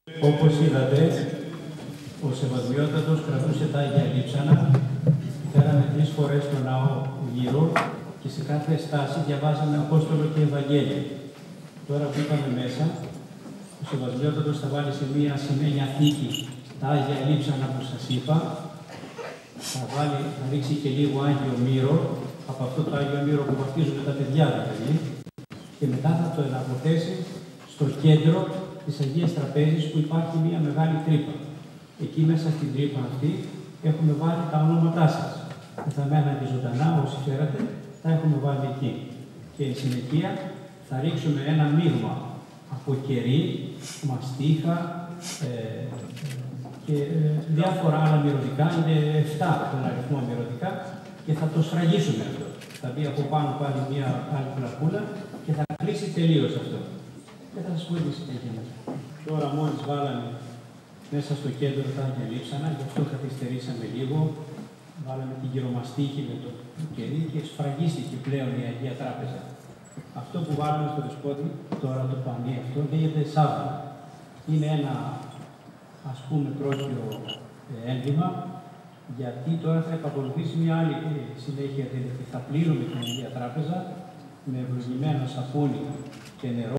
Όπως είδατε, ο Σεβασμιότατος κρατούσε τα Άγια Λείψανα. Φέραμε 3 φορές τον ναό γύρω και σε κάθε στάση διαβάζαμε Απόστολο και Ευαγγέλιο. Τώρα που είπαμε μέσα, ο Σεβασμιότατος θα βάλει σε μία σημαίνια θήκη τα Άγια Λείψανα που σας είπα. Θα ρίξει και λίγο Άγιο Μύρο, από αυτό το Άγιο Μύρο που βαφτίζουν τα παιδιά δηλαδή, και μετά θα το εναποθέσει στο κέντρο της Αγίας Τραπέζης που υπάρχει μία μεγάλη τρύπα. Εκεί μέσα στην τρύπα αυτή έχουμε βάλει τα ονόματά σας. Θα μένατε ζωντανά, όσοι φέρατε, τα έχουμε βάλει εκεί. Και εν συνεχεία θα ρίξουμε ένα μείγμα από κερί, μαστίχα και διάφορα άλλα μυρωδικά, είναι 7 τον αριθμό μυρωδικά, και θα το σφραγίσουμε αυτό. Θα μπει από πάνω πάλι μία άλλη πλακούλα και θα κλείσει τελείως αυτό. Και θα σας πω τι συνέχεια μας. Τώρα μόλις βάλαμε μέσα στο κέντρο τα Άγια Λείψανα, γι' αυτό καθυστερήσαμε λίγο. Βάλαμε την γυρομαστίχη με το κερί και σφραγίστηκε πλέον η Αγία Τράπεζα. Αυτό που βάλαμε στο δεσπότη, τώρα το πανί αυτό, λέγεται σάββα. Είναι ένα, ας πούμε, πρόχειρο ένδυμα, γιατί τώρα θα επακολουθήσει μια άλλη συνέχεια, δηλαδή θα πλύνουμε την Αγία Τράπεζα με ευλογημένο σαπούνι και νερό.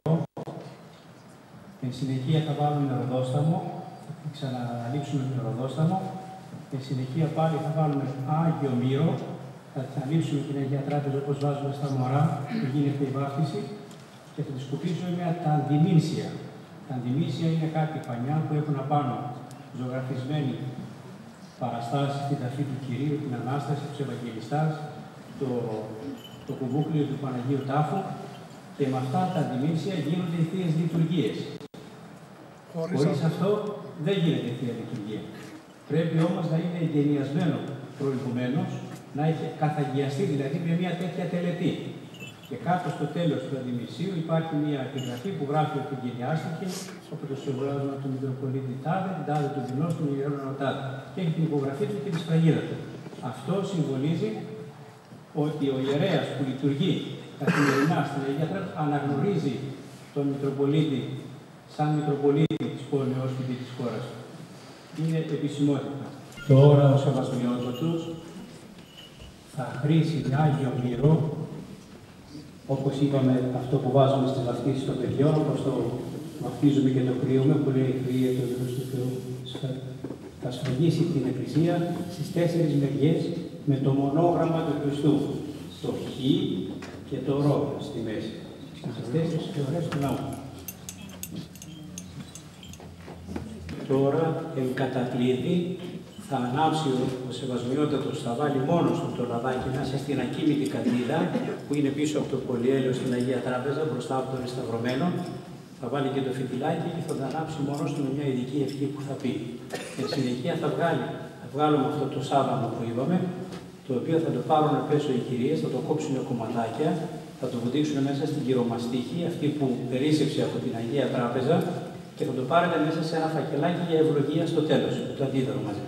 Εν συνεχεία θα βάλουμε νεροδόσταμο, θα ξαναλείψουμε νεροδόσταμο. Εν συνεχεία πάλι θα βάλουμε Άγιο Μύρο, θα λείψουμε την Αγία Τράπεζα όπως βάζουμε στα μωρά που γίνεται η βάφτιση και θα τη σκουπίσουμε με τα αντιμήνσια. Τα αντιμήνσια είναι κάτι πανιά που έχουν απάνω ζωγραφισμένη παραστάσεις, την ταφή του Κυρίου, την Ανάσταση, τους Ευαγγελιστάς, το κουβούκλιο του Παναγίου Τάφου, και με αυτά τα αντιμήνσια γίνονται οι Θείες Λειτουργίες. Χωρίς αυτό δεν γίνεται η Θεία Λειτουργία. Πρέπει όμως να είναι εγκαινιασμένο προηγουμένως, να έχει καθαγιαστεί δηλαδή με μια τέτοια τελετή. Και κάτω στο τέλος του αντιμησίου υπάρχει μια επιγραφή που γράφει ότι εγκαινιάστηκε από το συμβολάσμα του Μητροπολίτη Τάδε, την Τάδε του Δεινός, του Ιερώνου Τάδε. Και έχει την υπογραφή του και τη σφραγίδα του. Αυτό συμβολίζει ότι ο ιερέας που λειτουργεί καθημερινά στην Αγία Τράπεζα αναγνωρίζει τον Μητροπολίτη σαν Μητροπολίτη της πόλεως και της χώρας του. Είναι επισημότητα. Τώρα ο Σεβασμιότατος θα χρήσει Άγιο Μύρο, όπως είπαμε, αυτό που βάζουμε στις βαφτίσεις των παιδιών, όπως το βαφτίζουμε και το κρύουμε, που λέει «Κρύε το Υιός του Θεού». Θα σφραγίσει την Εκκλησία στις 4 μεριές με το μονόγραμμα του Χριστού, το Χ και το Ρο στη μέση, στις 4 πλευρές του ναού. Τώρα, εν κατακλείδη, θα ανάψει ο Σεβασμιότατος, θα βάλει μόνος του το λαδάκι μέσα στην ακίνητη κατρίδα που είναι πίσω από το πολυέλαιο στην Αγία Τράπεζα, μπροστά από τον Σταυρωμένο. Θα βάλει και το φιτιλάκι και θα το ανάψει μόνος του με μια ειδική ευχή που θα πει. Εν συνεχεία θα βγάλουμε αυτό το σάββανο που είπαμε, το οποίο θα το πάρουν πίσω οι κυρίες, θα το κόψουν κομματάκια, θα το βουτήξουν μέσα στην γυρομαστίχη, αυτή που περίσσεψε από την Αγία Τράπεζα, και θα το πάρετε μέσα σε ένα φακελάκι για ευλογία στο τέλος, το αντίδωρο μαζί.